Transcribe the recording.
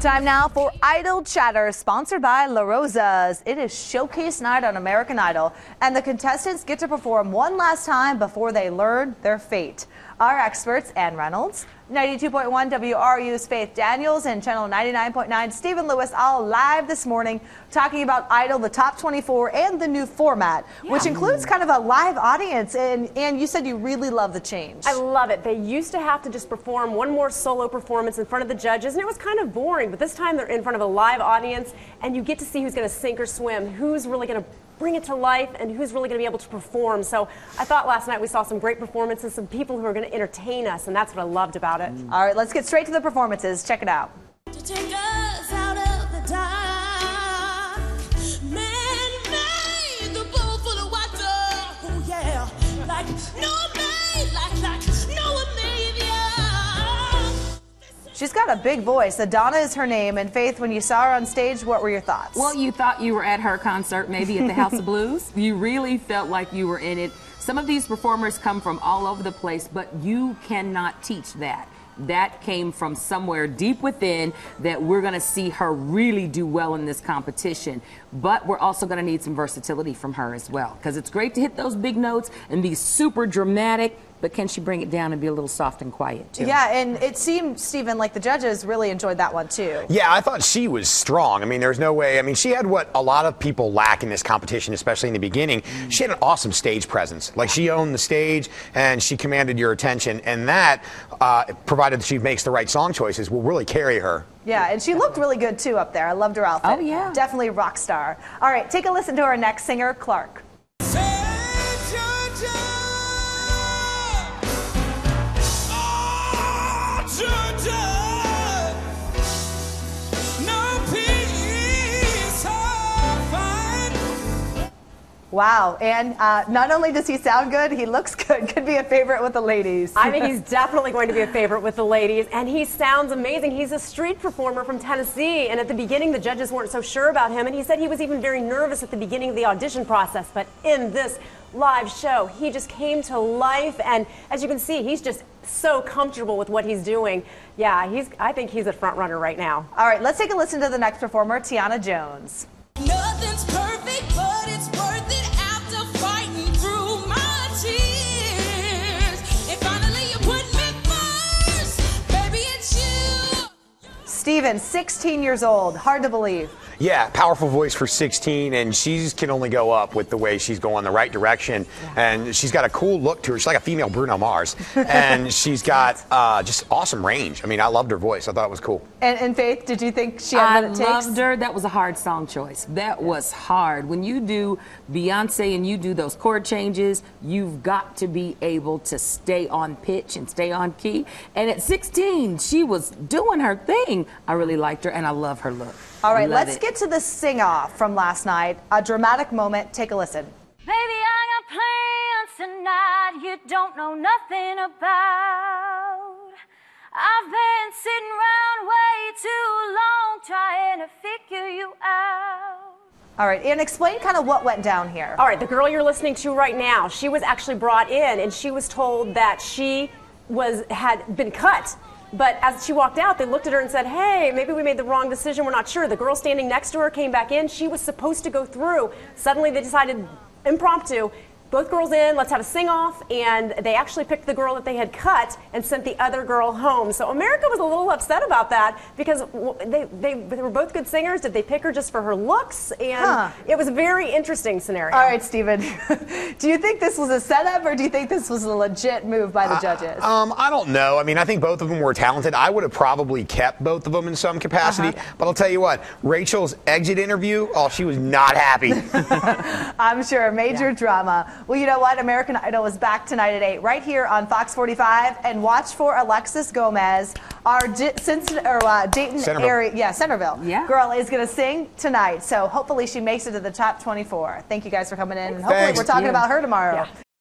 Time now for Idol Chatter, sponsored by La Rosa's. It is showcase night on American Idol, and the contestants get to perform one last time before they learn their fate. Our experts, Ann Reynolds, 92.1 WRU's Faith Daniels, and Channel 99.9 Stephen Lewis, all live this morning talking about Idol, the top 24, and the new format, which includes kind of a live audience. And you said you really love the change. I love it. They used to have to just perform one more solo performance in front of the judges, and it was kind of boring. But this time they're in front of a live audience, and you get to see who's going to sink or swim, who's really going to bring it to life, and who's really going to be able to perform. So I thought last night we saw some great performances, some people who are going to entertain us, and that's what I loved about it. All right, let's get straight to the performances. Check it out. To take us out of the dark, man made the bowl full of water. Oh yeah, like no made, like no one made ya. She's got a big voice. Adanna is her name. And Faith, when you saw her on stage, what were your thoughts? Well, you thought you were at her concert, maybe at the House of Blues. You really felt like you were in it. Some of these performers come from all over the place, but you cannot teach that. That came from somewhere deep within that we're going to see her really do well in this competition. But we're also going to need some versatility from her as well, because it's great to hit those big notes and be super dramatic, but can she bring it down and be a little soft and quiet too? Yeah, and it seemed, Stephen, like the judges really enjoyed that one too. Yeah, I thought she was strong. I mean, there's no way. I mean, she had what a lot of people lack in this competition, especially in the beginning. She had an awesome stage presence. Like, she owned the stage and she commanded your attention, and that, provided she makes the right song choices, will really carry her. Yeah, and she looked really good too up there. I loved her outfit. Oh yeah, definitely a rock star. All right, take a listen to our next singer, Clark. Wow, and not only does he sound good, he looks good. Could be a favorite with the ladies. I think he's definitely going to be a favorite with the ladies, and he sounds amazing. He's a street performer from Tennessee, and at the beginning the judges weren't so sure about him, and he said he was even very nervous at the beginning of the audition process, but in this live show, he just came to life, and as you can see, he's just so comfortable with what he's doing. Yeah, I think he's a front runner right now. All right, let's take a listen to the next performer, Tiana Jones. Nothing's perfect, but it's worth it after fighting through my tears. And finally you put me first, baby, it's you. Stephen, 16 years old, hard to believe. Yeah, powerful voice for 16, and she can only go up with the way she's going the right direction. And she's got a cool look to her. She's like a female Bruno Mars. And she's got just awesome range. I mean, I loved her voice. I thought it was cool. And Faith, did you think she had what it takes? I loved her. That was a hard song choice. That was hard. When you do Beyonce and you do those chord changes, you've got to be able to stay on pitch and stay on key. And at 16, she was doing her thing. I really liked her, and I love her look. All right, let's get to the sing-off from last night. A dramatic moment. Take a listen. Baby, I got plans tonight you don't know nothing about. I've been sitting around way too long trying to figure you out. All right, and explain kind of what went down here. All right, the girl you're listening to right now, she was actually brought in, and she was told that she had been cut. But as she walked out, they looked at her and said, hey, maybe we made the wrong decision. We're not sure. The girl standing next to her came back in. She was supposed to go through. Suddenly they decided, impromptu, both girls in, let's have a sing-off, and they actually picked the girl that they had cut and sent the other girl home. So America was a little upset about that because they were both good singers. Did they pick her just for her looks? And it was a very interesting scenario. All right, Stephen, do you think this was a setup, or do you think this was a legit move by the judges? I don't know. I mean, I think both of them were talented. I would have probably kept both of them in some capacity. But I'll tell you what, Rachel's exit interview, she was not happy. I'm sure, major drama. Well, you know what? American Idol is back tonight at 8 right here on Fox 45. And watch for Alexis Gomez, our Dayton area, Centerville girl is going to sing tonight. So hopefully she makes it to the top 24. Thank you guys for coming in. And hopefully we're talking about her tomorrow.